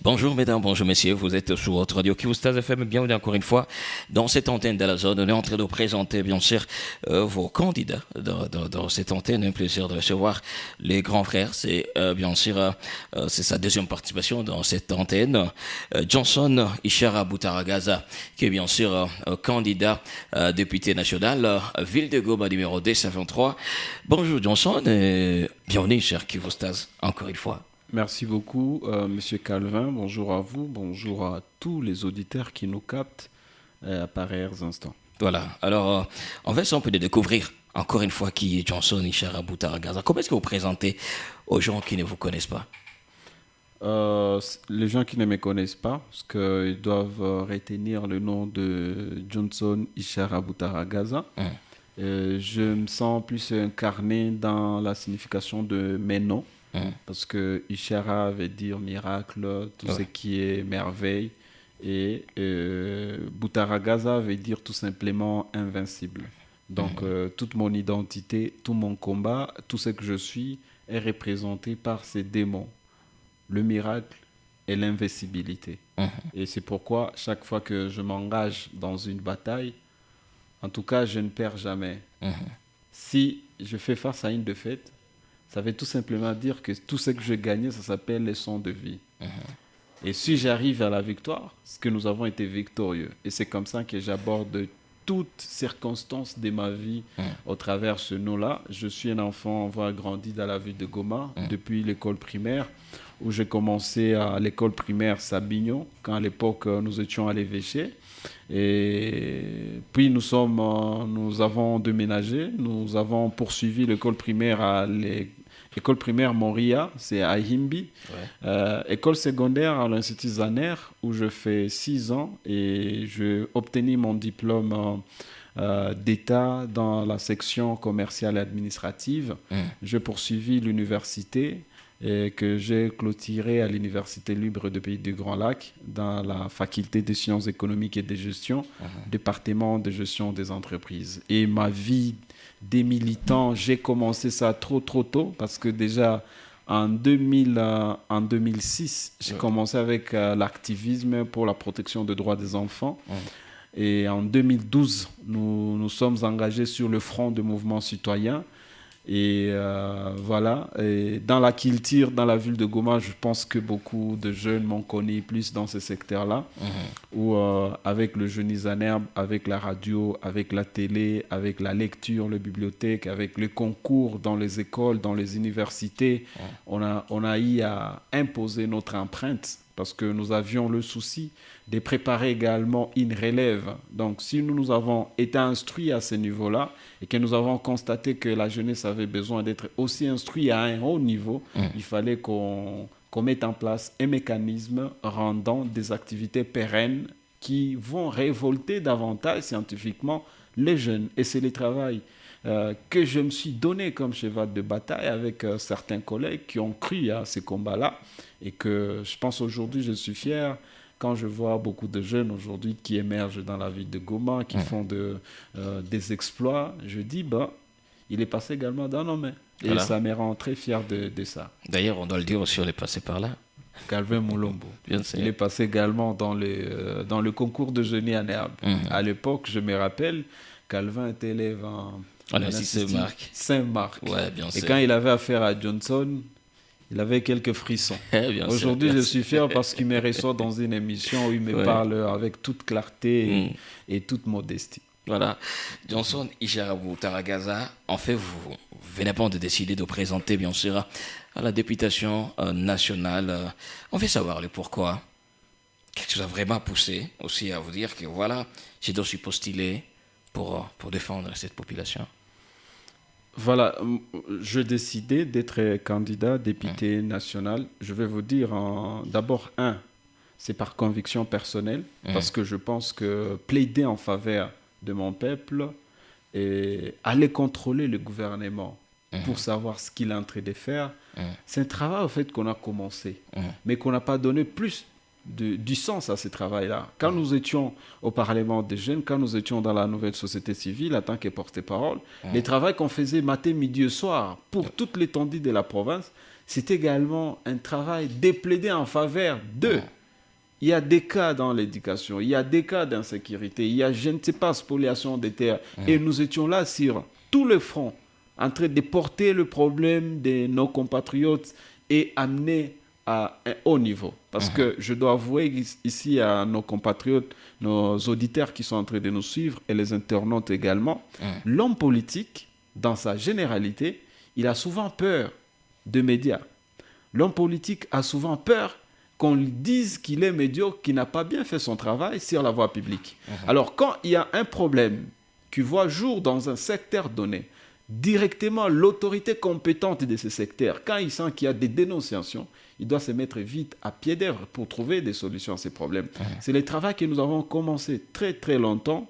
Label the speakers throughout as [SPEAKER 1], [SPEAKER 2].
[SPEAKER 1] Bonjour mesdames, bonjour messieurs, vous êtes sur votre radio Kivustaz FM, bienvenue encore une fois dans cette antenne de la zone. On est en train de présenter bien sûr vos candidats dans cette antenne. Un plaisir de recevoir les grands frères. C'est bien sûr c'est sa deuxième participation dans cette antenne. Johnson Ishara Boutaragaza, qui est bien sûr candidat député national, ville de Goma numéro 223. Bonjour Johnson et bienvenue cher Kivustaz encore une fois.
[SPEAKER 2] Merci beaucoup, Monsieur Calvin. Bonjour à vous, bonjour à tous les auditeurs qui nous captent à pareils instants.
[SPEAKER 1] Voilà, alors on va essayer un peu de découvrir encore une fois qui est Johnson Ishara Boutaragaza. Comment est-ce que vous présentez aux gens qui ne vous connaissent pas?
[SPEAKER 2] Les gens qui ne me connaissent pas, parce qu'ils doivent retenir le nom de Johnson Ishara Boutaragaza. Je me sens plus incarné dans la signification de mes noms. Parce que Ishara veut dire miracle, tout ce qui est merveille. Et Boutaragaza veut dire tout simplement invincible. Donc toute mon identité, tout mon combat, tout ce que je suis est représenté par ces démons. Le miracle et l'invincibilité. Et c'est pourquoi chaque fois que je m'engage dans une bataille, en tout cas je ne perds jamais. Si je fais face à une défaite, ça veut tout simplement dire que tout ce que je gagnais, ça s'appelle leçon de vie. Et si j'arrive à la victoire, c'est que nous avons été victorieux. Et c'est comme ça que j'aborde toutes circonstances de ma vie au travers ce nom-là. Je suis un enfant grandi dans la ville de Goma depuis l'école primaire, où j'ai commencé à l'école primaire Sabignon, quand à l'époque nous étions à l'évêché. Et puis nous avons déménagé, nous avons poursuivi l'école primaire à l'école primaire Moria, c'est à Himbi. École secondaire à l'Institut Zaner, où je fais 6 ans et j'ai obtenu mon diplôme d'État dans la section commerciale et administrative. J'ai poursuivi l'université et que j'ai clôturé à l'Université libre de Pays du Grand Lac dans la faculté des sciences économiques et de gestion, département de gestion des entreprises. Et ma vie des militants, j'ai commencé ça trop tôt parce que déjà en 2006, j'ai commencé avec l'activisme pour la protection des droits des enfants. Et en 2012, nous sommes engagés sur le front du mouvement citoyen. Et voilà, et dans la culture, dans la ville de Goma, je pense que beaucoup de jeunes m'ont connu plus dans ce secteur-là, où avec le Jeunistes en Herbe, avec la radio, avec la télé, avec la lecture, la bibliothèque, avec les concours dans les écoles, dans les universités, on a eu à imposer notre empreinte parce que nous avions le souci de préparer également une relève. Donc, si nous avons été instruits à ce niveau-là et que nous avons constaté que la jeunesse avait besoin d'être aussi instruite à un haut niveau, il fallait qu'on mette en place un mécanisme rendant des activités pérennes qui vont révolter davantage scientifiquement les jeunes. Et c'est le travail que je me suis donné comme cheval de bataille avec certains collègues qui ont cru à ces combats-là et que je pense aujourd'hui, je suis fier quand je vois beaucoup de jeunes aujourd'hui qui émergent dans la ville de Goma, qui font des exploits, je dis, il est passé également dans nos mains. Et voilà. Ça me rend très fier de ça.
[SPEAKER 1] D'ailleurs, on doit le dire aussi, on est passé par là.
[SPEAKER 2] Calvin Moulombo. Il est passé également dans le concours de Jeunistes en Herbe. À l'époque, je me rappelle, Calvin était élève en Saint-Marc.
[SPEAKER 1] Ouais, bien
[SPEAKER 2] et quand il avait affaire à Johnson, il avait quelques frissons. Aujourd'hui, je suis fier parce qu'il me reçoit dans une émission où il me parle avec toute clarté et toute modestie.
[SPEAKER 1] Voilà. Johnson Ishara Boutaragaza, en fait, vous venez pas de décider de présenter, bien sûr, à la députation nationale. On veut savoir le pourquoi. Qu'est-ce qui vous a vraiment poussé aussi à vous dire que voilà, je dois suis postulé pour défendre cette population?
[SPEAKER 2] Voilà, je décidais d'être candidat député national. Je vais vous dire, d'abord, c'est par conviction personnelle, parce que je pense que plaider en faveur de mon peuple et aller contrôler le gouvernement pour savoir ce qu'il est en train de faire, c'est un travail en fait qu'on a commencé, mais qu'on n'a pas donné plus du sens à ce travail-là. Quand nous étions au Parlement des jeunes, quand nous étions dans la nouvelle société civile, en tant que porte-parole, le travail qu'on faisait matin, midi et soir pour toute l'étendue de la province, c'était également un travail de plaider en faveur d'eux. il y a des cas dans l'éducation, il y a des cas d'insécurité, il y a, je ne sais pas, spoliation des terres. Et nous étions là sur tous les fronts, en train de porter le problème de nos compatriotes et amener à un haut niveau. Parce que je dois avouer ici à nos compatriotes, nos auditeurs qui sont en train de nous suivre et les internautes également, l'homme politique, dans sa généralité, il a souvent peur des médias. L'homme politique a souvent peur qu'on lui dise qu'il est médiocre, qu'il n'a pas bien fait son travail sur la voie publique. Alors, quand il y a un problème qui voit jour dans un secteur donné, directement l'autorité compétente de ce secteur, quand il sent qu'il y a des dénonciations, il doit se mettre vite à pied d'œuvre pour trouver des solutions à ces problèmes. C'est le travail que nous avons commencé très très longtemps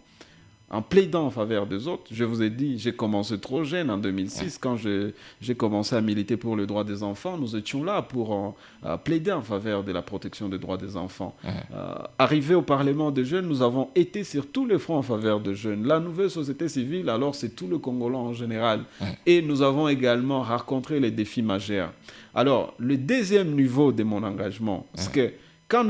[SPEAKER 2] en plaidant en faveur des autres. Je vous ai dit, j'ai commencé trop jeune en 2006. Quand j'ai commencé à militer pour le droit des enfants, nous étions là pour plaider en faveur de la protection des droits des enfants. Arrivé au Parlement des jeunes, nous avons été sur tous les fronts en faveur des jeunes. La nouvelle société civile, alors c'est tout le Congolais en général. Et nous avons également rencontré les défis majeurs. Alors, le deuxième niveau de mon engagement, c'est que quand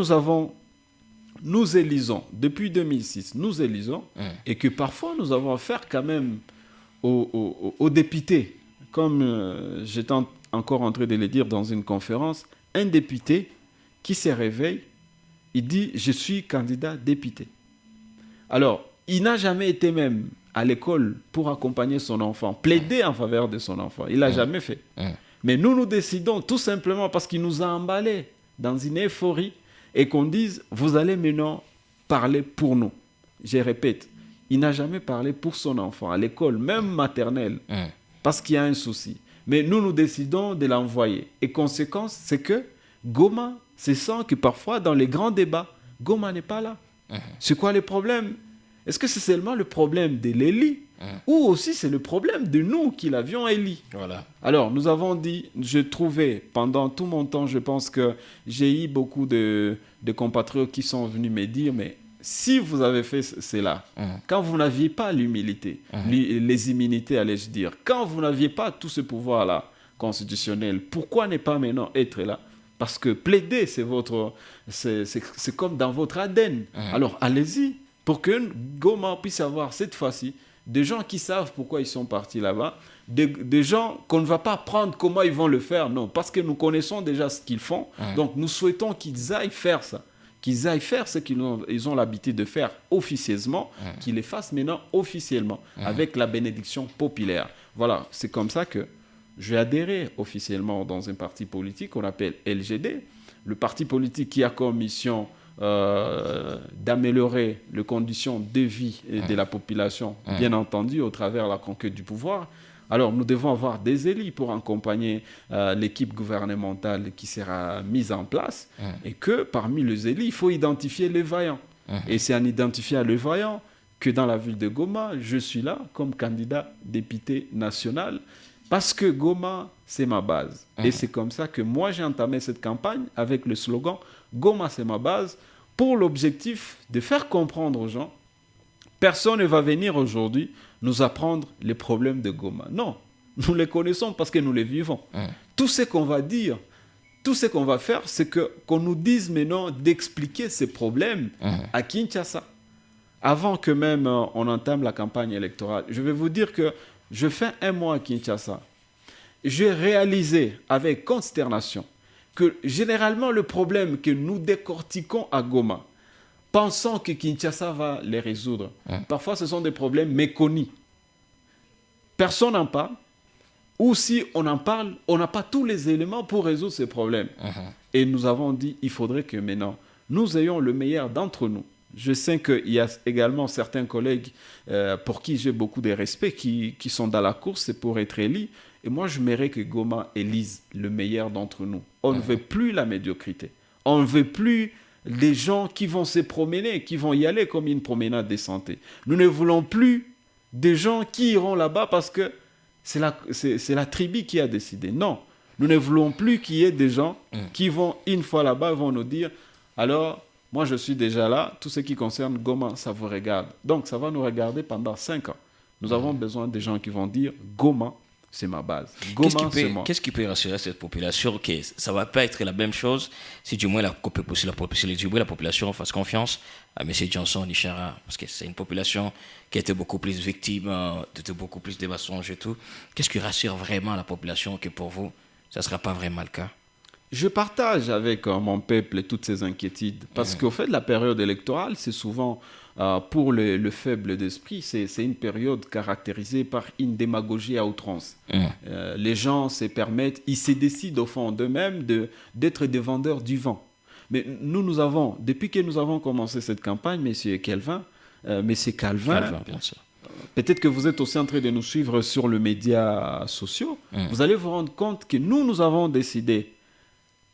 [SPEAKER 2] nous élisons, depuis 2006, nous élisons, et que parfois nous avons affaire quand même aux députés. Comme j'étais encore en train de le dire dans une conférence, un député qui se réveille, il dit « je suis candidat député ». Alors, il n'a jamais été même à l'école pour accompagner son enfant, plaider en faveur de son enfant. Il ne l'a jamais fait. Mais nous décidons tout simplement parce qu'il nous a emballés dans une euphorie et qu'on dise, vous allez maintenant parler pour nous. Je répète, il n'a jamais parlé pour son enfant à l'école, même maternelle, parce qu'il y a un souci. Mais nous décidons de l'envoyer. Et conséquence, c'est que Goma se sent que parfois, dans les grands débats, Goma n'est pas là. C'est quoi le problème? Est-ce que c'est seulement le problème de l'éli ou aussi c'est le problème de nous qui l'avions éli?
[SPEAKER 1] Voilà.
[SPEAKER 2] Alors, nous avons dit, je trouvais, pendant tout mon temps, je pense que j'ai eu beaucoup de compatriotes qui sont venus me dire, mais si vous avez fait cela, quand vous n'aviez pas l'humilité, les immunités, allais-je dire, quand vous n'aviez pas tout ce pouvoir-là constitutionnel, pourquoi ne pas maintenant être là? Parce que plaider, c'est comme dans votre ADN. Alors, allez-y, pour que Goma puisse avoir cette fois-ci des gens qui savent pourquoi ils sont partis là-bas, des gens qu'on ne va pas prendre comment ils vont le faire, non, parce que nous connaissons déjà ce qu'ils font, donc nous souhaitons qu'ils aillent faire ça, qu'ils aillent faire ce qu'ils ont l'habitude de faire officieusement, qu'ils les fassent maintenant officiellement, avec la bénédiction populaire. Voilà, c'est comme ça que j'ai adhéré officiellement dans un parti politique qu'on appelle LGD, le parti politique qui a comme mission d'améliorer les conditions de vie de la population, bien entendu, au travers de la conquête du pouvoir. Alors, nous devons avoir des élus pour accompagner l'équipe gouvernementale qui sera mise en place et que parmi les élus, il faut identifier les vaillants. Et c'est en identifiant les vaillants que dans la ville de Goma, je suis là comme candidat député national parce que Goma, c'est ma base. Et c'est comme ça que moi, j'ai entamé cette campagne avec le slogan « Goma, c'est ma base » pour l'objectif de faire comprendre aux gens personne ne va venir aujourd'hui nous apprendre les problèmes de Goma. Non, nous les connaissons parce que nous les vivons. Tout ce qu'on va dire, tout ce qu'on va faire, c'est qu'on nous dise maintenant d'expliquer ces problèmes à Kinshasa. Avant que même on entame la campagne électorale, je vais vous dire que je fais un mois à Kinshasa. J'ai réalisé avec consternation que généralement le problème que nous décortiquons à Goma, pensant que Kinshasa va les résoudre, parfois ce sont des problèmes méconnus. Personne n'en parle, ou si on en parle, on n'a pas tous les éléments pour résoudre ces problèmes. Et nous avons dit, il faudrait que maintenant, nous ayons le meilleur d'entre nous. Je sais qu'il y a également certains collègues pour qui j'ai beaucoup de respect, qui sont dans la course pour être élus. Et moi, je mérite que Goma élise le meilleur d'entre nous. On ne veut plus la médiocrité. On ne veut plus des gens qui vont se promener, qui vont y aller comme une promenade de santé. Nous ne voulons plus des gens qui iront là-bas parce que c'est la tribu qui a décidé. Non, nous ne voulons plus qu'il y ait des gens qui vont, une fois là-bas, vont nous dire « Alors, moi, je suis déjà là, tout ce qui concerne Goma, ça vous regarde. » Donc, ça va nous regarder pendant 5 ans. Nous avons besoin des gens qui vont dire « Goma, c'est ma base. Goma, c'est moi.
[SPEAKER 1] Qu'est-ce qui peut rassurer cette population que ça ne va pas être la même chose si du moins la population fasse confiance à M. Johnson Ishara, parce que c'est une population qui était beaucoup plus victime de beaucoup plus de mensonges et tout. Qu'est-ce qui rassure vraiment la population que pour vous, ça ne sera pas vraiment le cas?
[SPEAKER 2] Je partage avec mon peuple toutes ces inquiétudes parce qu'au fait de la période électorale, c'est souvent pour le faible d'esprit, c'est une période caractérisée par une démagogie à outrance. Les gens se permettent, ils se décident au fond d'eux-mêmes d'être des vendeurs du vent. Mais nous avons, depuis que nous avons commencé cette campagne, Monsieur Calvin,
[SPEAKER 1] Bien sûr.
[SPEAKER 2] Peut-être que vous êtes aussi en train de nous suivre sur les médias sociaux, vous allez vous rendre compte que nous avons décidé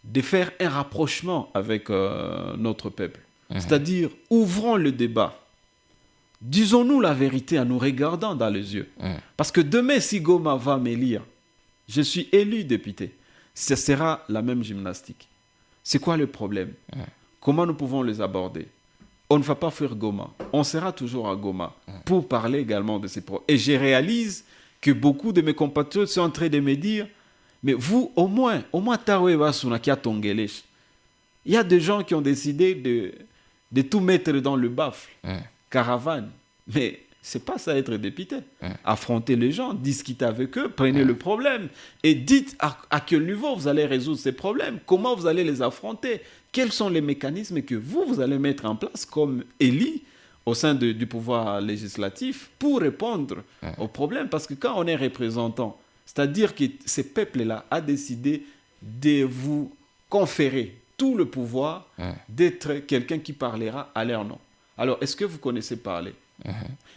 [SPEAKER 2] de faire un rapprochement avec notre peuple. C'est-à-dire, ouvrons le débat. Disons-nous la vérité en nous regardant dans les yeux. Parce que demain, si Goma va m'élire, je suis élu député, ce sera la même gymnastique. C'est quoi le problème? Comment nous pouvons les aborder? On ne va pas faire Goma. On sera toujours à Goma pour parler également de ces problèmes. Et je réalise que beaucoup de mes compatriotes sont en train de me dire, mais vous, au moins, Taroué Basuna qui a Tongelesh. Il y a des gens qui ont décidé de tout mettre dans le baffle, caravane. Mais c'est pas ça être député. Affrontez les gens, discutez avec eux, prenez le problème et dites à quel niveau vous allez résoudre ces problèmes, comment vous allez les affronter, quels sont les mécanismes que vous allez mettre en place comme élit au sein du pouvoir législatif pour répondre aux problèmes. Parce que quand on est représentant, c'est-à-dire que ce peuple-là a décidé de vous conférer tout le pouvoir d'être quelqu'un qui parlera à leur nom. Alors, est-ce que vous connaissez parler?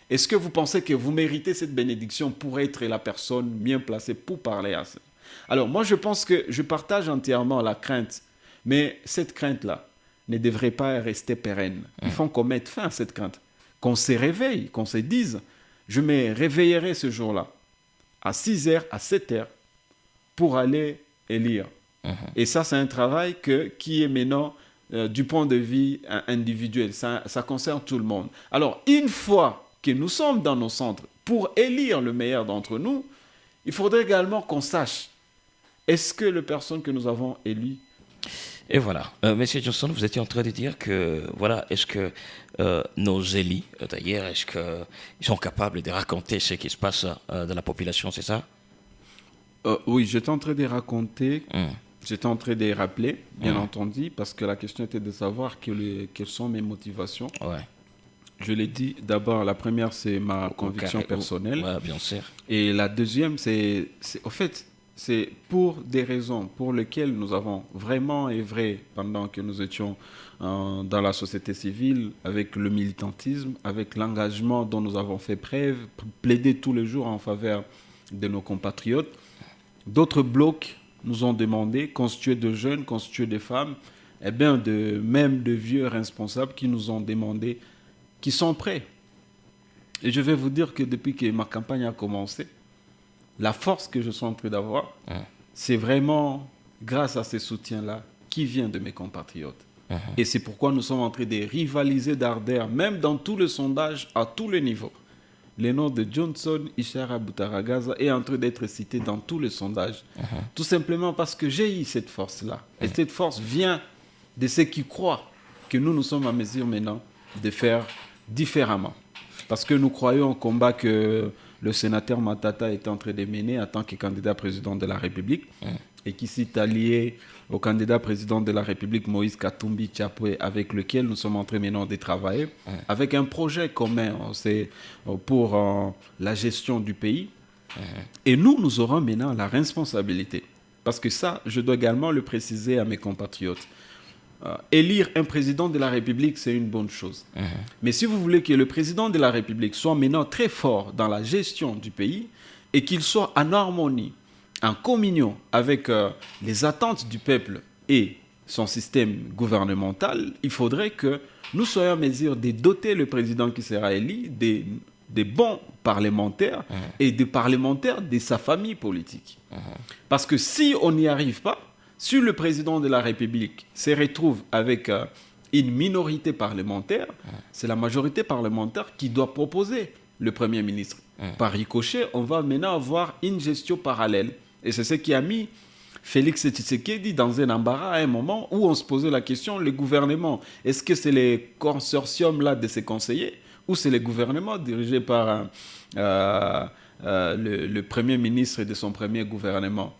[SPEAKER 2] Est-ce que vous pensez que vous méritez cette bénédiction pour être la personne bien placée pour parler à ça? Alors, moi, je pense que je partage entièrement la crainte, mais cette crainte-là ne devrait pas rester pérenne. Il faut qu'on mette fin à cette crainte, qu'on se réveille, qu'on se dise, je me réveillerai ce jour-là à 6h, à 7h, pour aller élire. Et ça, c'est un travail qui est maintenant du point de vue individuel. Ça concerne tout le monde. Alors, une fois que nous sommes dans nos centres pour élire le meilleur d'entre nous, il faudrait également qu'on sache, est-ce que les personnes que nous avons élues...
[SPEAKER 1] Et voilà. Monsieur Johnson, vous étiez en train de dire que, voilà, est-ce que nos élus, d'ailleurs, est-ce qu'ils sont capables de raconter ce qui se passe dans la population, c'est ça?
[SPEAKER 2] Oui, j'étais en train de raconter, j'étais en train de rappeler, bien entendu, parce que la question était de savoir quelles sont mes motivations.
[SPEAKER 1] Ouais.
[SPEAKER 2] Je l'ai dit, d'abord, la première, c'est ma conviction personnelle.
[SPEAKER 1] Ouais, bien sûr.
[SPEAKER 2] Et la deuxième, au fait, c'est pour des raisons pour lesquelles nous avons vraiment œuvré pendant que nous étions dans la société civile, avec le militantisme, avec l'engagement dont nous avons fait preuve, plaider tous les jours en faveur de nos compatriotes. D'autres blocs nous ont demandé, constitués de jeunes, constitués de femmes, et bien même de vieux responsables qui nous ont demandé, qui sont prêts. Et je vais vous dire que depuis que ma campagne a commencé, la force que je suis en train d'avoir, c'est vraiment grâce à ce soutien-là qui vient de mes compatriotes. Et c'est pourquoi nous sommes en train de rivaliser d'ardeur, même dans tous les sondages, à tous les niveaux. Le nom de Johnson Ishara Boutaragaza est en train d'être cité dans tous les sondages. Tout simplement parce que j'ai eu cette force-là. Et cette force vient de ceux qui croient que nous sommes en mesure maintenant de faire différemment. Parce que nous croyons au combat que le sénateur Matata est en train de mener en tant que candidat président de la République et qui s'est allié au candidat président de la République Moïse Katumbi Tchapoué, avec lequel nous sommes en train maintenant de travailler, avec un projet commun pour la gestion du pays. Et nous aurons maintenant la responsabilité. Parce que ça, je dois également le préciser à mes compatriotes. Élire un président de la République, c'est une bonne chose. Mais si vous voulez que le président de la République soit maintenant très fort dans la gestion du pays et qu'il soit en harmonie, en communion avec les attentes du peuple et son système gouvernemental, il faudrait que nous soyons en mesure de doter le président qui sera élu des bons parlementaires et des parlementaires de sa famille politique. Parce que si on n'y arrive pas, si le président de la République se retrouve avec une minorité parlementaire, c'est la majorité parlementaire qui doit proposer le Premier ministre. Par ricochet, on va maintenant avoir une gestion parallèle. Et c'est ce qui a mis Félix Tshisekedi dans un embarras à un moment où on se posait la question, le gouvernement, est-ce que c'est les consortiums là de ses conseillers ou c'est le gouvernement dirigé par le premier ministre de son premier gouvernement,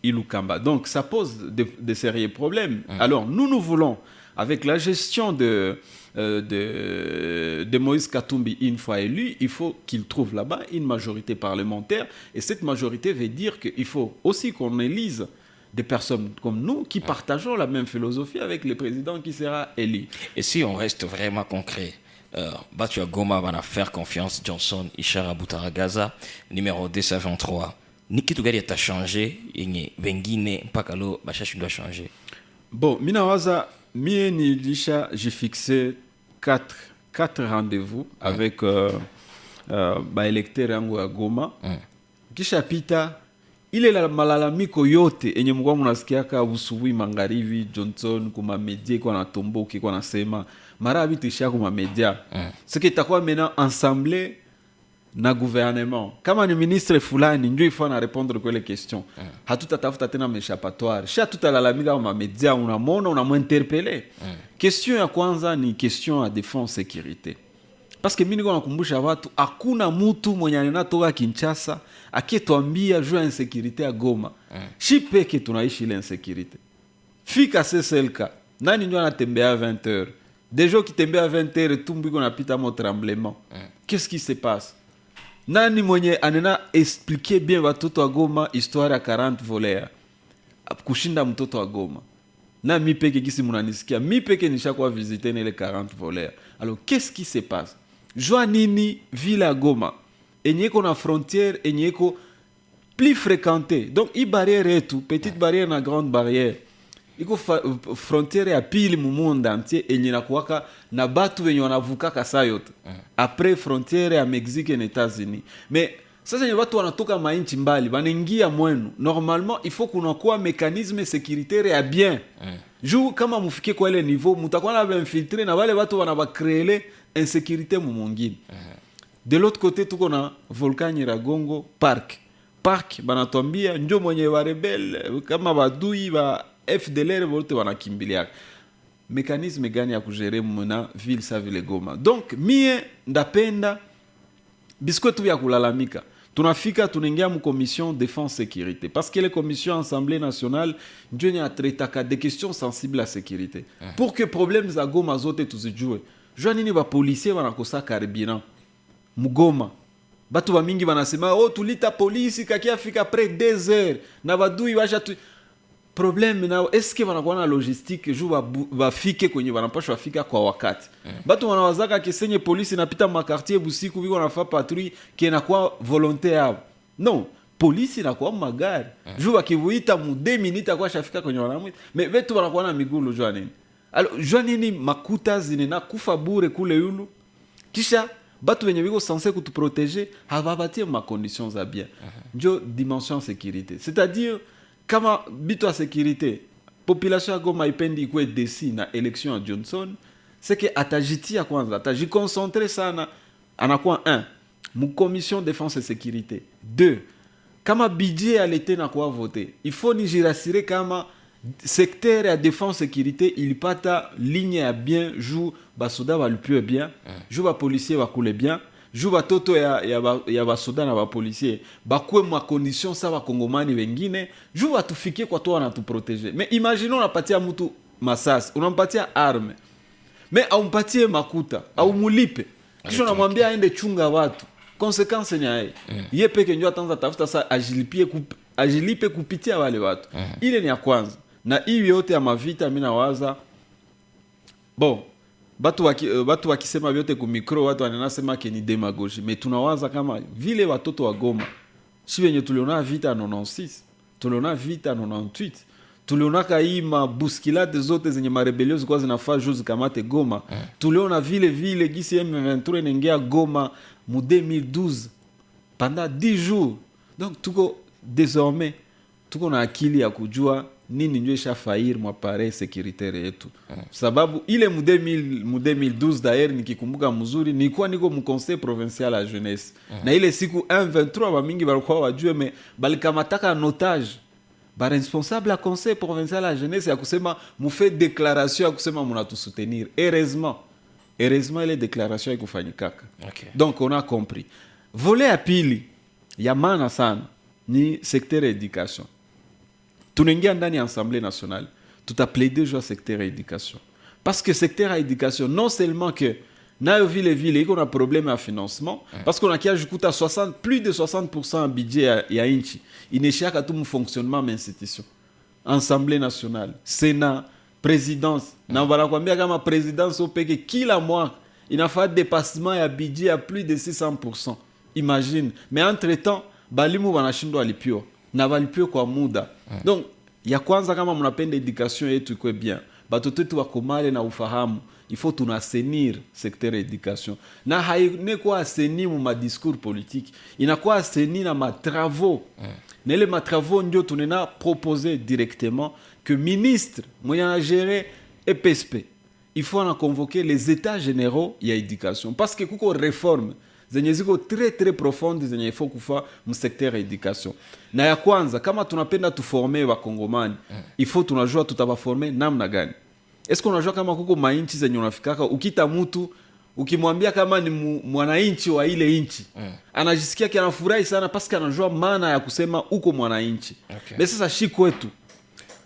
[SPEAKER 2] Ilou Kamba. Donc ça pose de sérieux problèmes. Alors nous voulons, avec la gestion de Moïse Katumbi une fois élu, il faut qu'il trouve là-bas une majorité parlementaire. Et cette majorité veut dire qu'il faut aussi qu'on élise des personnes comme nous qui partageons la même philosophie avec le président qui sera élu.
[SPEAKER 1] Et si on reste vraiment concret, Batu Goma va faire confiance Johnson Ishara Boutaragaza, numéro 223. Niki Tugari a changé, et Bengine, Pakalo, Bachachi doit changer.
[SPEAKER 2] Bon, Minawaza, Mie Nilisha, j'ai fixé 4 rendez-vous avec baélecteur yangu ya Goma. Kisha pita, ile la malalamiko yote enye mkwa munasikiaka usubuhi magharibi Johnson kuma media kwa na tomboki kwa nasema mara bitisha kuma media. Ce qui itakuwa maintenant ensemble na gouvernement. Kama ni ministre fulani ndio ifaa na répondre kwa les questions. Hatutatafuta tena meshapatoire. Sha tutalalamika kwa media unamona unamuinterpeller. Question ya kwanza ni question ya défense sécurité. Parce que mimi niko nakumbusha watu hakuna mtu mwenye anatoka Kinshasa akituambia juu ya insécurité ya Goma. Shi peke tunaishi ile insécurité. Fika CCLK. Nani ndio anatembea 20h? Des gens qui tembea 20h tumbi ko napita mo tremblement. Qu'est-ce qui se passe? Nani mwenye anena expliquer bien watoto wa Goma histoire ya 40 voleurs kushinda mtoto wa Goma? Na mi peke kisi munanisikia, mi peke nishakuwa visiter les 40 voleurs. Alors qu'est-ce qui se passe? Joa nini ville ya Goma enyeko na frontière enyeko plus fréquentée. Donc i barrière yetu, petite barrière na grande barrière. Iko frontière ya pili mu monde entier enye na kuwaka na batu wenye wanavuka kasa yote. Après frontière ya Mexique et États-Unis. Mais sasa nye watu wanatoka mainchi mbali wanaingia mwenu. Normalement il faut kunakuwa mécanisme sécuritaire ya bien. Juu kama mufike kwa ile niveau mutakuwa na infiltrer na wale watu wanabakreele insécurité mu mwingine. De l'autre côté tuko na volcan Nyiragongo park banatuambia ndio mwenye wa rebel kama badui ba FDLR wote wanakimbilia. Mécanisme gani ya kugere mna ville sa ville Goma? Donc mie ndapenda bisko tu ya kulalamika. Tunafika tunaingia mu commission défense sécurité parce que les commissions assemblée nationale ndio nya traitaka des questions sensibles à sécurité. Pour que problèmes za Goma zote tuzijue. Jua nini ba policier wanakosa carburant mugoma. Batu ba mingi wanasema tulita polisi kakia fika après 2 heures na badui washa problème nao est-ce que wanakuwa na logistique juu bafike kwenye wanapashwa fika kwa wakati. Batu wanawazaka kisenye polisi napita makartier busiku biko nafa patrouille qui inakuwa volonté yao. Non, polisi inakuwa magari. Juu wakivuita mu 2 minutes kwa shafika kwenye wanamwita. Mais wetu wanakuwa na migulu jua nini? Alors jua nini makuta zinena kufa bure kule yulu. Kisha batu wenye biko censé kutuprotéger hababatie ma conditions za bien. Ndio dimension sécurité. C'est-à-dire kama bitu ya sécurité population ya Goma ipendi ikuwe desi na election ya Johnson, c'est que atajitia kwanza, atajiconcentre sana, anakuwa 1 mu commission défense et sécurité. 2 kama budget alete na kwa voter, il faut ni jirasire kama secteur ya défense sécurité ilipata ligne ya bien juu basoda balipwe bien, juu ba policier bakule bien, juu batoto ya basoda na ba policier bakwe ma condition sa ba kongomani wengine, juu batufikie kwa toi na tu protéger. Mais imaginons unapatia mtu masasi, unampatia arme, mais aumpatie makuta au mulipe, kisha unamwambia aende chunga watu. Conséquence ni yeye yeye peke ndio atanza tafuta sa ajilipe kupitia wale watu. Ile ni ya kwanza. Na hivi yote ya mavita mimi nawaza bon batu wakisema vyote ku micro watu wanasema ke ni demagogie, mais tunawaza kama vile watoto wa Goma si wenye tuliona vita 96, tuliona vita 98, tuliona kaima buskilade zote zenye marebeliozi kwa zinafaa juzi kamate Goma. Tuliona vile gisi M23 inaingia Goma mu 2012 pendant 10 jours. Donc tuko désormais tuko na akili ya kujua nini ndio ishafairi mapare sécuritaire yetu. Sababu ile mu 2012 d'ailleurs nikikumbuka mzuri nilikuwa niko mu conseil provincial la jeunesse. Na ile siku 123 bamingi balikuwa wajue me balikamataka notage ba responsable la conseil provincial la jeunesse ya kusema mufe déclaration ya kusema mnatusutenir. Heureusement ile déclaration ikufanyikaka.
[SPEAKER 1] Okay.
[SPEAKER 2] Donc on a compris. Volet ya pili ya maana sana ni secteur éducation. Tunaingia ndani ya Assemblée nationale, tutaplaider juu ya secteur éducation. Parce que secteur éducation, non seulement que nayo vile iko na problème ya financement, parce qu'on a kia jukuta plus de 60% en budget ya inchi, ineshiaka tu mu fonctionnement ma institution. Assemblée nationale, Sénat, présidence, na banakwambia kama présidence opeke kila mois inafaa dépassement ya budget ya plus de 600%. Imagine, mais entre-temps balimu banashindwa lipio na balipio kwa muda. Donc ya kwanza kama mnapenda education yetu iko bien, batoto wetu wakomale na ufahamu, il faut tunasenir secteur education. Na haine kwa asenir mu ma discours politique, inakuwa asenir na ma travaux. Na ile ma travaux ndio tunena proposer directement que ministre mwenye na gérer EPSP, il faut en convoquer les états généraux ya éducation parce que kuko réforme zenye ziko très profonde zenye il faut kufa mu secteur éducation. Na ya kwanza kama tunapenda tuformer wakongomani, il faut tunajua tutabaformer namna gani. Est-ce qu'on unajua kama kuko mainchi zenye unafikaka ukita mtu ukimwambia kama ni mwananchi wa ile inchi anajisikia kia anafurahi sana parce que anajua maana ya kusema uko mwananchi. Okay. Sasa shi kwetu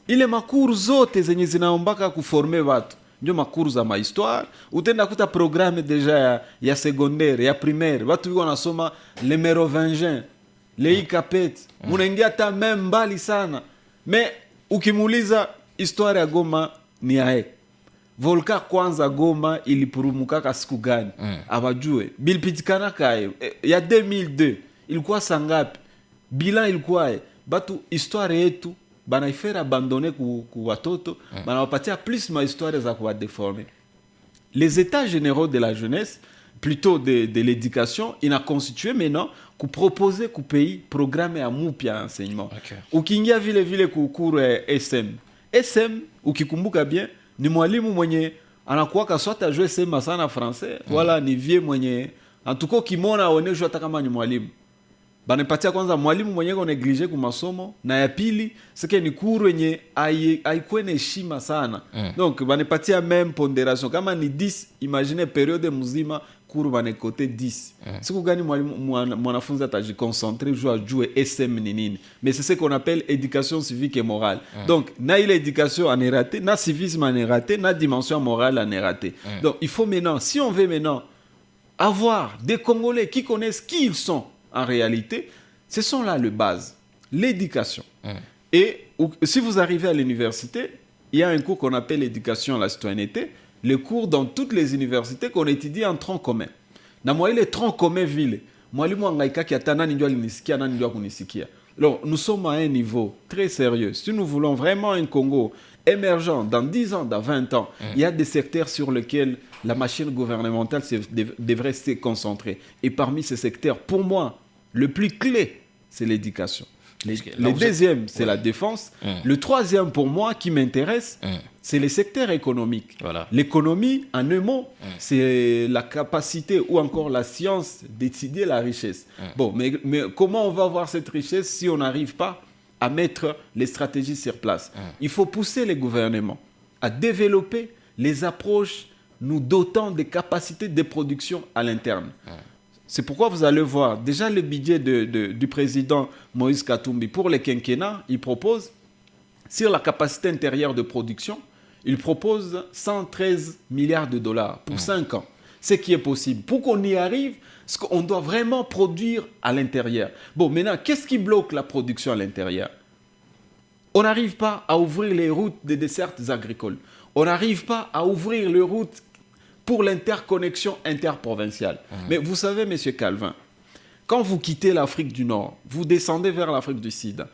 [SPEAKER 2] ile makuru zote zenye zinaombaka kuformer watu ndio makuru za mahistoire, utenda kuta programme deja ya secondaire, ya primaire, watu wiko wanasoma le Mérovingien, le Ikapet, munaingia hata même mbali sana. Mais ukimuuliza histoire ya Goma ni ae. Volka kwanza Goma ilipurumukaka siku gani? Abajue. Bilipitikana kae. Ya 2002 ilikuwa sangapi? Bilan ilikuwa ae. Batu histoire yetu banaifera abandonner ku watoto, banawapatia plus ma histoire za kuwa déformer. Les états généraux de la jeunesse, plutôt de l'éducation, il a constitué maintenant ku proposer ku pays programme ya mupya enseignement. Okay. Ukiingia vile ku cours SM ukikumbuka bien ni mwalimu mwenye anakuwa swata jeu SM sana français, wala ni vie mwenye en tout cas kimona aoneshwa hata kama ni mwalimu. Banapatia kwanza mwalimu mwenye ko neglige ku masomo, na ya pili sike ni kuru yenye haikwene heshima sana. Donc banapatia même pondération kama ni 10, imagine période mzima kuru banekote 10. Siku gani mwanafunzi atajiconcentrer juu SM ni nini? Mais c'est ce qu'on appelle éducation civique et morale. Donc na ile éducation en est raté, na civisme en est raté, na dimension morale en est raté. Donc il faut maintenant, si on veut maintenant avoir des Congolais qui connaissent qui ils sont en réalité, ce sont là les bases, l'éducation. Et si vous arrivez à l'université, il y a un cours qu'on appelle l'éducation à la citoyenneté, le cours dans toutes les universités qu'on étudie en tronc commun. Na moi, il est tronc commun ville. Mwalimu angaika ki ata nani ndio alinisikia, nani ndio akunisikia. Alors, nous sommes à un niveau très sérieux. Si nous voulons vraiment un Congo émergent dans 10 ans, dans 20 ans, il y a des secteurs sur lesquels la machine gouvernementale devrait se concentrer. Et parmi ces secteurs, pour moi, le plus clé, c'est l'éducation. Le deuxième, c'est la défense. Le troisième, pour moi, qui m'intéresse, c'est le secteur économique. Voilà. L'économie, en un mot, c'est la capacité ou encore la science d'étudier la richesse. Bon, mais comment on va avoir cette richesse si on n'arrive pas à mettre les stratégies sur place? Il faut pousser les gouvernements à développer les approches nous dotant des capacités de production à l'interne. C'est pourquoi vous allez voir, déjà le budget du président Moïse Katumbi pour le quinquennat, il propose, sur la capacité intérieure de production, il propose 113 milliards de dollars pour 5 ans. Ce qui est possible. Pour qu'on y arrive, on doit vraiment produire à l'intérieur. Bon, maintenant, qu'est-ce qui bloque la production à l'intérieur? On n'arrive pas à ouvrir les routes des dessertes agricoles. On n'arrive pas à ouvrir les routes pour l'interconnexion interprovinciale. Mais vous savez, M. Calvin, quand vous quittez l'Afrique du Nord, vous descendez vers l'Afrique du Sud.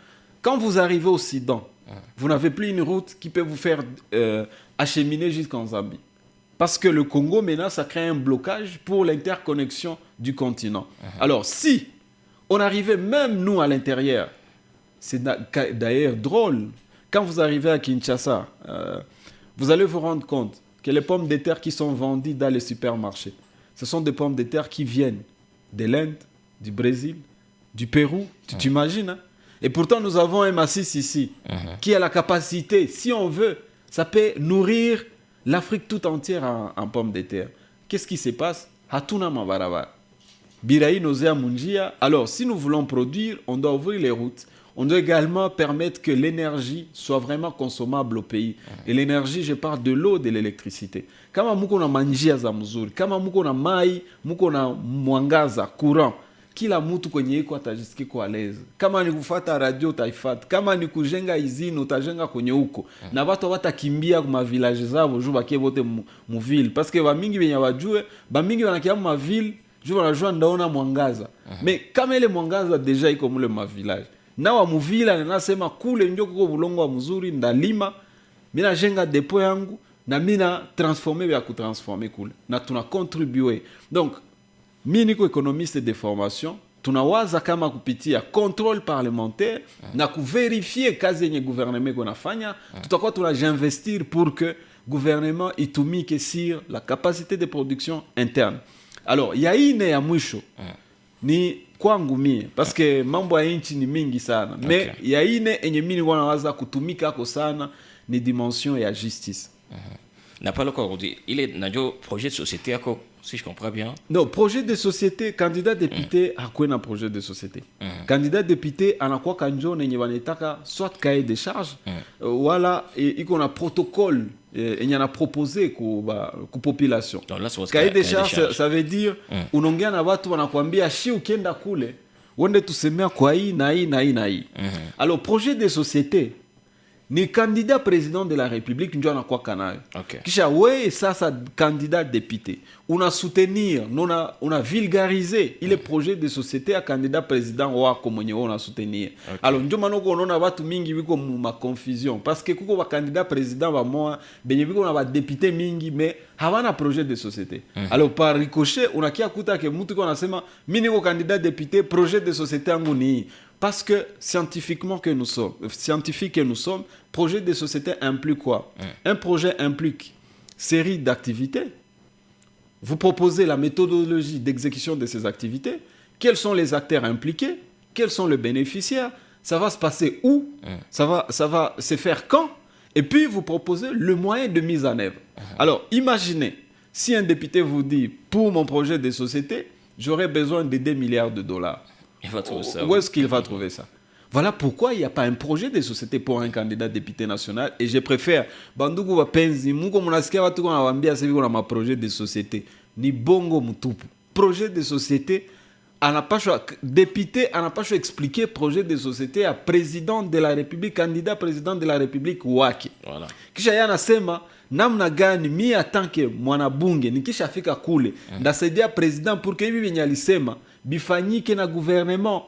[SPEAKER 2] Quand vous arrivez au Soudan, vous n'avez plus une route qui peut vous faire acheminer jusqu'en Zambie. Parce que le Congo, maintenant, ça crée un blocage pour l'interconnexion du continent. Alors, si on arrivait même, nous, à l'intérieur, c'est d'ailleurs drôle Quand vous arrivez à Kinshasa, vous allez vous rendre compte que les pommes de terre qui sont vendues dans les supermarchés, ce sont des pommes de terre qui viennent de l'Inde, du Brésil, du Pérou. Tu t'imagines, hein? Et pourtant, nous avons un massif ici qui a la capacité, si on veut, ça peut nourrir l'Afrique tout entière en pommes de terre. Qu'est-ce qui se passe? Hatuna mabarabara. Birayi nozea munjia. Alors, si nous voulons produire, on doit ouvrir les routes. On doit également permettre que l'énergie soit vraiment consommable au pays. Et l'énergie, je parle de l'eau, de l'électricité. Kama muko na manjia za mzuri, kama muko na mai, muko na mwangaza, courant, kila mtu kwenye iko atajisikia kwa lezi. Kama ni kufuata radio utaifata, kama ni kujenga izini utajenga kwenye huko. Na watu watakimbia kwa village zao juu bakie wote mu ville parce que ba mingi benya wajue, ba mingi wanakia mu ville, juu wanajua ndaona mwangaza. Mais kama ile mwangaza deja iko mule ma village. Na wa mu ville nasema kule ndio kuko bulongo wa mzuri ndalima, mina jenga depot yangu na mina transformer ya kutransformer kule. Na tuna contribuer. Donc mimi niko économiste de formation, tunawaza kama kupitia contrôle parlementaire na kuverifier kazi yenye gouvernement konafanya, tutakuwa tunajinvestir pour que gouvernement itumike sur la capacité de production interne. Alors, ya ine ya mwisho ni kwangu mie parce que mambo ya nchi ni mingi sana, mais ya ine enye mimi wanawaza kutumika kwa sana ni dimension ya justice.
[SPEAKER 1] N'a pas encore dit. Il est dans projet de société, si je comprends bien.
[SPEAKER 2] Non, projet de société, candidat député, hakuwe na projet de société. Candidat député, anakuwa kanjo nenye wanetaka soit cahier de charge, wala iko na protocole, enye na proposé ku population. Cahier de charge, ça veut dire, unongea na watu wanakuambia, shi ukienda kule, wende tusemea kwa hii na hii na hii na hii. Alors, projet de société, ni candidat président de la République ndio anakuwa kanayo. Kisha wewe sasa candidat député una soutenir, una vulgariser ile projet de société ya candidat président wako mwenye una soutenir. Alors ndio manoko unaona watu mingi biko ma confusion parce que kuko ba candidat président ba moa benye biko na ba député mingi mais havana projet de société. Alors par ricochet unakia kuta ke mtu ko anasema mimi niko candidat député, projet de société yangu ni parce que scientifique que nous sommes, projet de société implique quoi? Un projet implique série d'activités. Vous proposez la méthodologie d'exécution de ces activités. Quels sont les acteurs impliqués? Quels sont les bénéficiaires? Ça va se passer où? Ça va se faire quand? Et puis vous proposez le moyen de mise en œuvre. Alors imaginez, si un député vous dit, pour mon projet de société, j'aurais besoin de 2 milliards de dollars.
[SPEAKER 1] Il va trouver ça.
[SPEAKER 2] Où est-ce qu'il va trouver ça? Voilà pourquoi il n'y a pas un projet de société pour un candidat député national. Et je préfère, bandugu wapenzi, muko munasikia watu kwa nawambia sasa hivi kuna projet de société. Ni bongo mtupu. Projet de société, député, anapaswa expliquer projet de société à président de la République, candidat président de la République wake. Voilà. Kisha yana sema, namna gani mi atanke mwanabunge nikishafika kule ndasaidia president pour que hivi venye alisema bifanyike na gouvernement.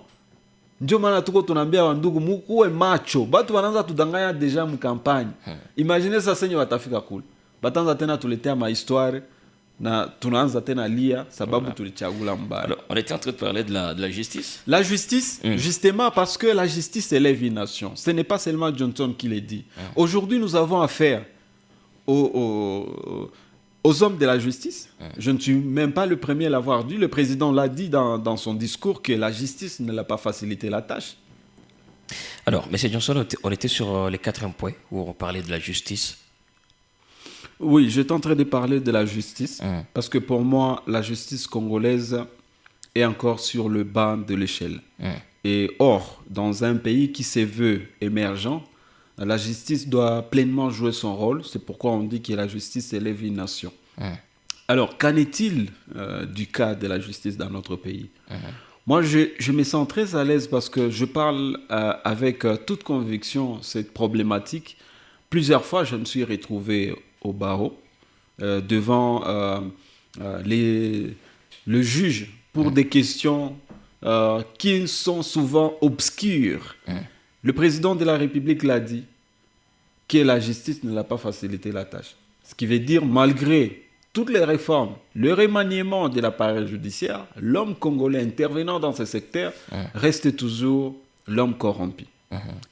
[SPEAKER 2] Ndio maana tuko tunaambia wandugu mukuwe macho, batu wanaanza tudanganya deja mkampanye. Imagine sasa senye watafika kule batanza tena tuletea mahistoire na tunaanza tena lia sababu tulichagula mbaya.
[SPEAKER 1] Alors, on était en train de parler de la justice.
[SPEAKER 2] La justice, justement parce que la justice élève une nation. Ce n'est pas seulement Johnson qui le dit. Aujourd'hui, nous avons affaire aux hommes de la justice. Je ne suis même pas le premier à l'avoir dit. Le président l'a dit dans son discours que la justice ne l'a pas facilité la tâche.
[SPEAKER 1] Alors, M. Johnson, on était sur les 4 points où on parlait de la justice.
[SPEAKER 2] Oui, j'étais en train de parler de la justice parce que pour moi, la justice congolaise est encore sur le bas de l'échelle. Et or, dans un pays qui se veut émergent, la justice doit pleinement jouer son rôle. C'est pourquoi on dit que la justice élève une nation. Alors, qu'en est-il du cas de la justice dans notre pays? Moi, je me sens très à l'aise parce que je parle avec toute conviction cette problématique. Plusieurs fois, je me suis retrouvé au barreau devant le juge pour des questions qui sont souvent obscures. Le président de la République l'a dit, que la justice ne l'a pas facilité la tâche. Ce qui veut dire, malgré toutes les réformes, le remaniement de l'appareil judiciaire, l'homme congolais intervenant dans ce secteur reste toujours l'homme corrompu.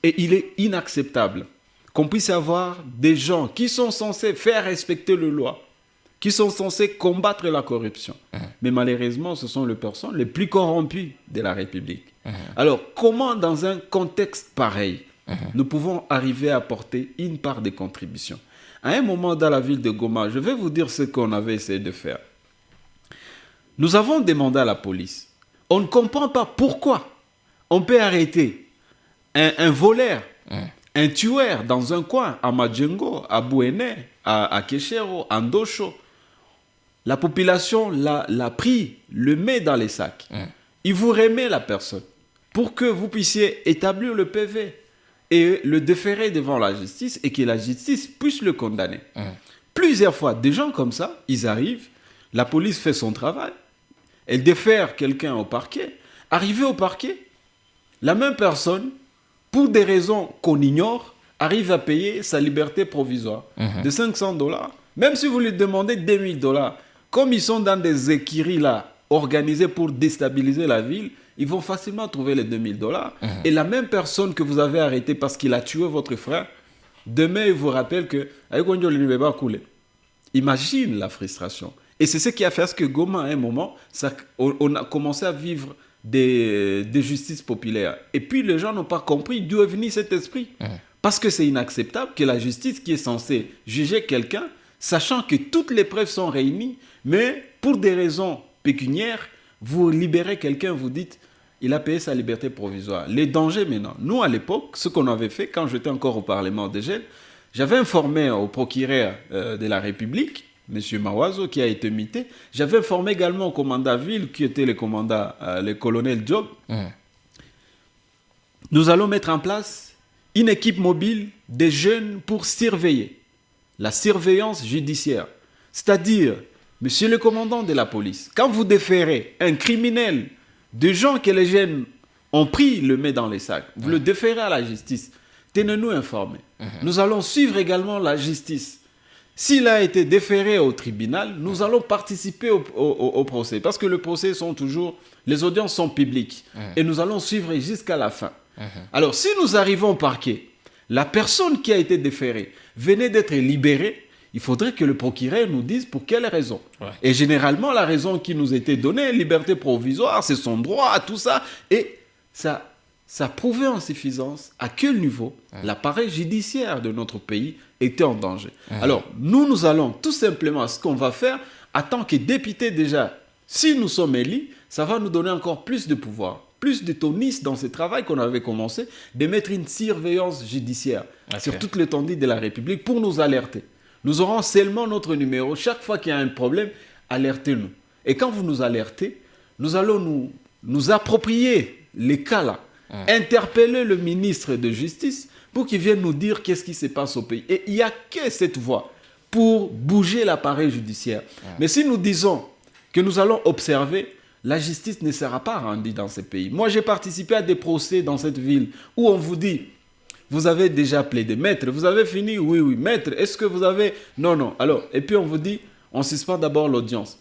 [SPEAKER 2] Et il est inacceptable qu'on puisse avoir des gens qui sont censés faire respecter la loi, qui sont censés combattre la corruption. Mais malheureusement, ce sont les personnes les plus corrompues de la République. Alors, comment dans un contexte pareil, nous pouvons arriver à apporter une part de contribution? À un moment dans la ville de Goma, je vais vous dire ce qu'on avait essayé de faire. Nous avons demandé à la police. On ne comprend pas pourquoi on peut arrêter un voleur, un tueur dans un coin, à Madjengo, à Bouéné, à Kéchero, à Ndosho. La population l'a pris, le met dans les sacs. Il vous remet la personne pour que vous puissiez établir le PV et le déférer devant la justice et que la justice puisse le condamner. Plusieurs fois, des gens comme ça, ils arrivent, la police fait son travail, elle défère quelqu'un au parquet. Arrivé au parquet, la même personne, pour des raisons qu'on ignore, arrive à payer sa liberté provisoire de $500. Même si vous lui demandez $2000, comme ils sont dans des écuries là, organisées pour déstabiliser la ville, ils vont facilement trouver les $2000. Et la même personne que vous avez arrêtée parce qu'il a tué votre frère, demain, il vous rappelle que imagine la frustration. Et c'est ce qui a fait ce que Goma, à un moment, on a commencé à vivre des justices populaires. Et puis, les gens n'ont pas compris d'où est venu cet esprit. Parce que c'est inacceptable que la justice qui est censée juger quelqu'un, sachant que toutes les preuves sont réunies, mais pour des raisons pécuniaires, vous libérez quelqu'un, vous dites, il a payé sa liberté provisoire. Les dangers maintenant. Nous, à l'époque, ce qu'on avait fait, quand j'étais encore au Parlement des jeunes, j'avais informé au procureur de la République, M. Mawazo, qui a été mité. J'avais informé également au commandant ville, qui était le commandant, le colonel Job. Nous allons mettre en place une équipe mobile des jeunes pour surveiller la surveillance judiciaire. C'est-à-dire, monsieur le commandant de la police, quand vous déférez un criminel de gens que les jeunes ont pris, le met dans les sacs, vous le déférez à la justice, tenez-nous informés. Nous allons suivre également la justice. S'il a été déféré au tribunal, nous allons participer au procès. Parce que le procès sont toujours... Les audiences sont publiques. Et nous allons suivre jusqu'à la fin. Alors, si nous arrivons au parquet, la personne qui a été déférée venait d'être libérée, il faudrait que le procureur nous dise pour quelle raison. Et généralement, la raison qui nous était donnée, liberté provisoire, c'est son droit, tout ça. Et ça prouvait en suffisance à quel niveau l'appareil judiciaire de notre pays était en danger. Alors, nous allons tout simplement, ce qu'on va faire, en tant que député déjà, si nous sommes élus, ça va nous donner encore plus de pouvoir, plus de tonus dans ce travail qu'on avait commencé, de mettre une surveillance judiciaire sur toute l'étendue de la République pour nous alerter. Nous aurons seulement notre numéro. Chaque fois qu'il y a un problème, alertez-nous. Et quand vous nous alertez, nous allons nous approprier les cas là, interpeller le ministre de Justice pour qu'il vienne nous dire qu'est-ce qui se passe au pays. Et il n'y a que cette voie pour bouger l'appareil judiciaire. Mais si nous disons que nous allons observer, la justice ne sera pas rendue dans ce pays. Moi, j'ai participé à des procès dans cette ville où on vous dit, vous avez déjà plaidé, maître, vous avez fini? Oui, maître, est-ce que vous avez... Non. Alors, et puis on vous dit, on suspend d'abord l'audience.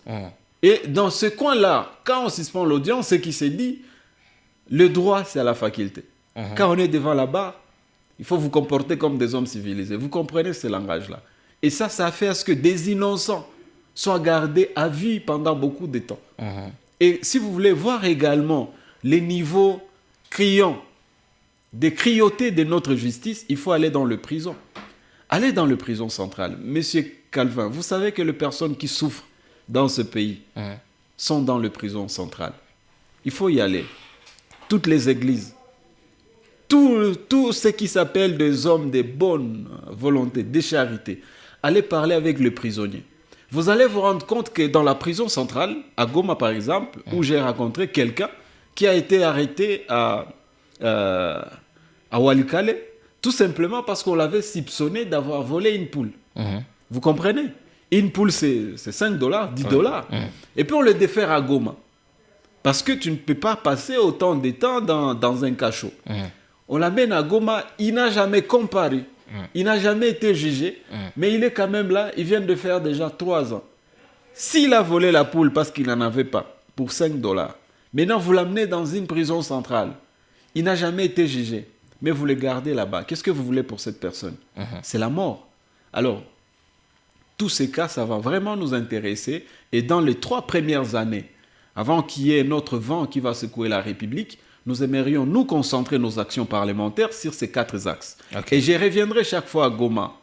[SPEAKER 2] Et dans ce coin-là, quand on suspend l'audience, ce qui s'est dit, le droit, c'est à la faculté. Quand on est devant la barre, il faut vous comporter comme des hommes civilisés. Vous comprenez ce langage-là. Et ça a fait à ce que des innocents soient gardés à vie pendant beaucoup de temps. Et si vous voulez voir également les niveaux criants, des cruautés de notre justice, il faut aller dans le prison. Allez dans le prison central. Monsieur Calvin, vous savez que les personnes qui souffrent dans ce pays sont dans le prison central. Il faut y aller. Toutes les églises, tout ce qui s'appelle des hommes de bonne volonté, de charité, allez parler avec le prisonnier. Vous allez vous rendre compte que dans la prison centrale, à Goma par exemple, où j'ai rencontré quelqu'un qui a été arrêté à Walikale, tout simplement parce qu'on l'avait soupçonné d'avoir volé une poule. Vous comprenez? Une poule, c'est $5, $10. Et puis on le défère à Goma. Parce que tu ne peux pas passer autant de temps dans un cachot. On l'amène à Goma, il n'a jamais comparé. Il n'a jamais été jugé, mais il est quand même là, il vient de faire déjà 3 ans. S'il a volé la poule parce qu'il n'en avait pas, pour $5, maintenant vous l'amenez dans une prison centrale, il n'a jamais été jugé. mais vous les gardez là-bas. Qu'est-ce que vous voulez pour cette personne? C'est la mort. Alors, tous ces cas, ça va vraiment nous intéresser. Et dans les 3 premières années, avant qu'il y ait notre vent qui va secouer la République, nous aimerions nous concentrer nos actions parlementaires sur ces 4 axes. Okay. Et je reviendrai chaque fois à Goma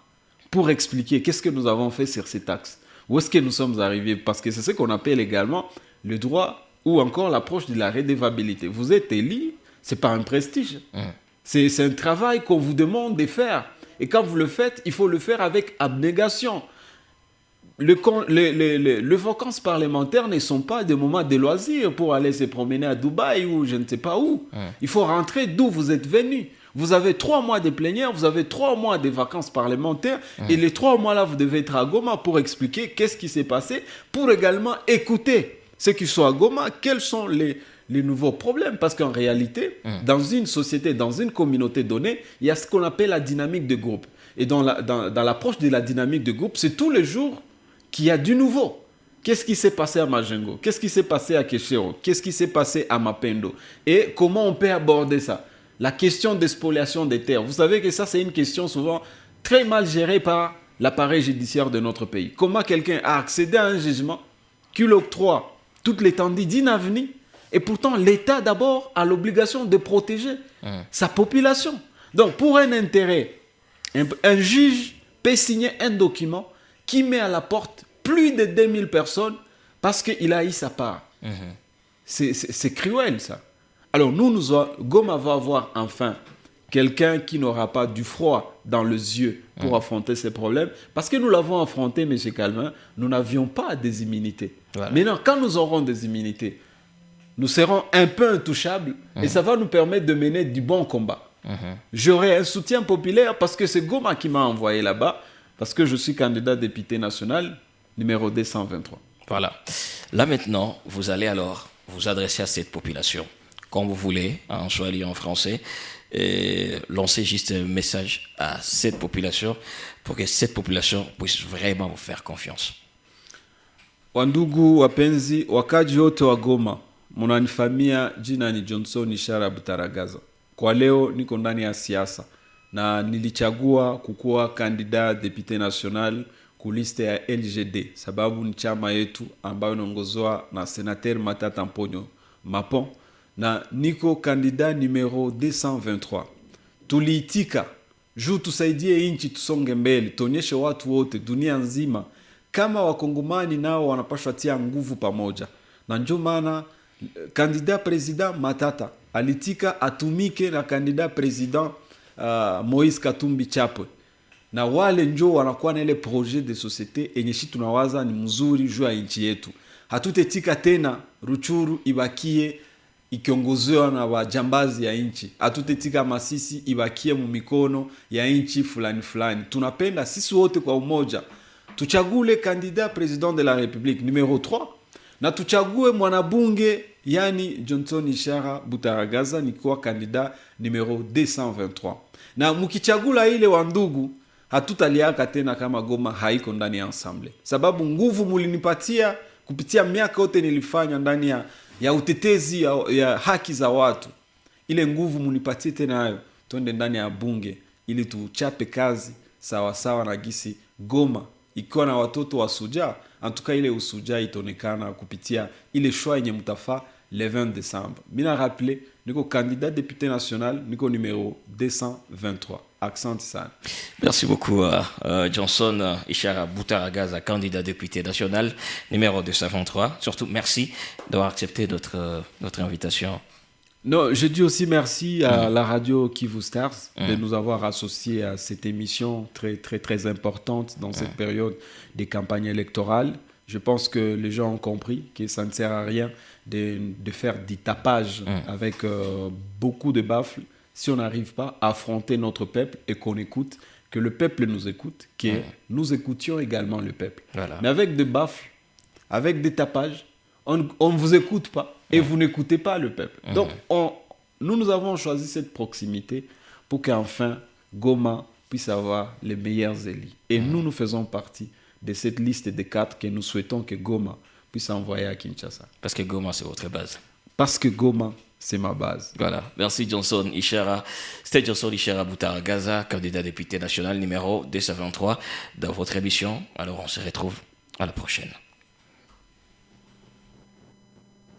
[SPEAKER 2] pour expliquer qu'est-ce que nous avons fait sur ces axes. Où est-ce que nous sommes arrivés? Parce que c'est ce qu'on appelle également le droit ou encore l'approche de la redevabilité. Vous êtes élu, ce n'est pas un prestige. C'est un travail qu'on vous demande de faire. Et quand vous le faites, il faut le faire avec abnégation. Les vacances parlementaires ne sont pas des moments de loisirs pour aller se promener à Dubaï ou je ne sais pas où. Il faut rentrer d'où vous êtes venu. Vous avez 3 mois de plénière, vous avez 3 mois de vacances parlementaires et les 3 mois-là, vous devez être à Goma pour expliquer qu'est-ce qui s'est passé, pour également écouter ceux qui sont à Goma, quels sont les nouveaux problèmes. Parce qu'en réalité, dans une société, dans une communauté donnée, il y a ce qu'on appelle la dynamique de groupe. Et dans l'approche de la dynamique de groupe, c'est tous les jours qu'il y a du nouveau. Qu'est-ce qui s'est passé à Majengo? Qu'est-ce qui s'est passé à Keshero? Qu'est-ce qui s'est passé à Mapendo? Et comment on peut aborder ça? La question de spoliation des terres. Vous savez que ça, c'est une question souvent très mal gérée par l'appareil judiciaire de notre pays. Comment quelqu'un a accédé à un jugement qui l'octroie toute l'étendue d'une avenue et pourtant l'État d'abord a l'obligation de protéger sa population. Donc pour un intérêt, un juge peut signer un document qui met à la porte plus de 2000 personnes parce qu'il a eu sa part. C'est cruel, ça. Alors, Goma va avoir enfin quelqu'un qui n'aura pas du froid dans les yeux pour affronter ces problèmes. Parce que nous l'avons affronté, M. Calvin, nous n'avions pas des immunités. Voilà. Maintenant, quand nous aurons des immunités, nous serons un peu intouchables et ça va nous permettre de mener du bon combat. J'aurai un soutien populaire parce que c'est Goma qui m'a envoyé là-bas. Parce que je suis candidat député national numéro 223.
[SPEAKER 1] Voilà. Là maintenant, vous allez alors vous adresser à cette population, comme vous voulez, en swahili, en français, et lancer juste un message à cette population pour que cette population puisse vraiment vous faire confiance.
[SPEAKER 2] Wandugu wapenzi, wakaji wote wa Goma, mnanifamia jina ni Johnson Ishara Butaragaza. Kwa leo niko ndani ya siasa. Na nilichagua kukuwa kandida depute national kuliste ya LGD sababu ni chama yetu ambayo inaongozwa na senateur Matata Mponyo Mapon na niko kandida numero 223. Tuliitika juu tusaidie nchi tusonge mbele, tuonyeshe watu wote dunia nzima kama wakongomani nao wanapaswa tia nguvu pamoja. Na ndio maana kandida president Matata alitika atumike na kandida president Moïse Katumbi Chapwe. Na wale njo wanakuwa na ile projet de societe enye shi tunawaza ni mzuri juu ya nchi yetu. Hatutetika tena Ruchuru ibakie ikiongozewa na wajambazi ya nchi. Hatutetika Masisi ibakie mu mikono ya nchi fulani fulani. Tunapenda sisi wote kwa umoja tuchague kandida president de la République numero 3 na tuchague mwanabunge yani Johnson Ishara Butaragaza nikiwa kandida numero 223. Na mkichagula ile wandugu, hatutaliaka tena kama Goma haiko ndani ya ensemble. Sababu nguvu mulinipatia kupitia miaka yote nilifanya ndani ya utetezi ya haki za watu. Ile nguvu munipatie tena hayo, tuende ndani ya bunge ili tuchape kazi sawa sawa na gisi Goma ikiwa na watoto wa suja. Antuka ile usuja itonekana kupitia ile choix yenye mutafa le 20 décembre. Mina rappelé, niko candidat député national, niko numéro 223. Accent sana.
[SPEAKER 1] Merci beaucoup Johnson Ishara Butaragaza, candidat député national numéro 223. Surtout merci d'avoir accepté notre invitation.
[SPEAKER 2] Non, je dis aussi merci à la radio Kivu Stars de nous avoir associés à cette émission très très très importante dans cette période des campagnes électorales. Je pense que les gens ont compris que ça ne sert à rien de faire du tapage avec beaucoup de baffles si on n'arrive pas à affronter notre peuple et qu'on écoute, que le peuple nous écoute, que nous écoutions également le peuple. Voilà. Mais avec des baffles, avec des tapages, on ne vous écoute pas et vous n'écoutez pas le peuple. Donc, nous avons choisi cette proximité pour qu'enfin Goma puisse avoir les meilleurs élus. Et nous faisons partie de cette liste de 4 que nous souhaitons que Goma puisse envoyer à Kinshasa.
[SPEAKER 1] Parce que Goma, c'est votre base.
[SPEAKER 2] Parce que Goma, c'est ma base.
[SPEAKER 1] Voilà. Merci Johnson Ishara. C'était Johnson Ishara Boutaragaza, candidat député national numéro 223 dans votre émission. Alors on se retrouve à la prochaine.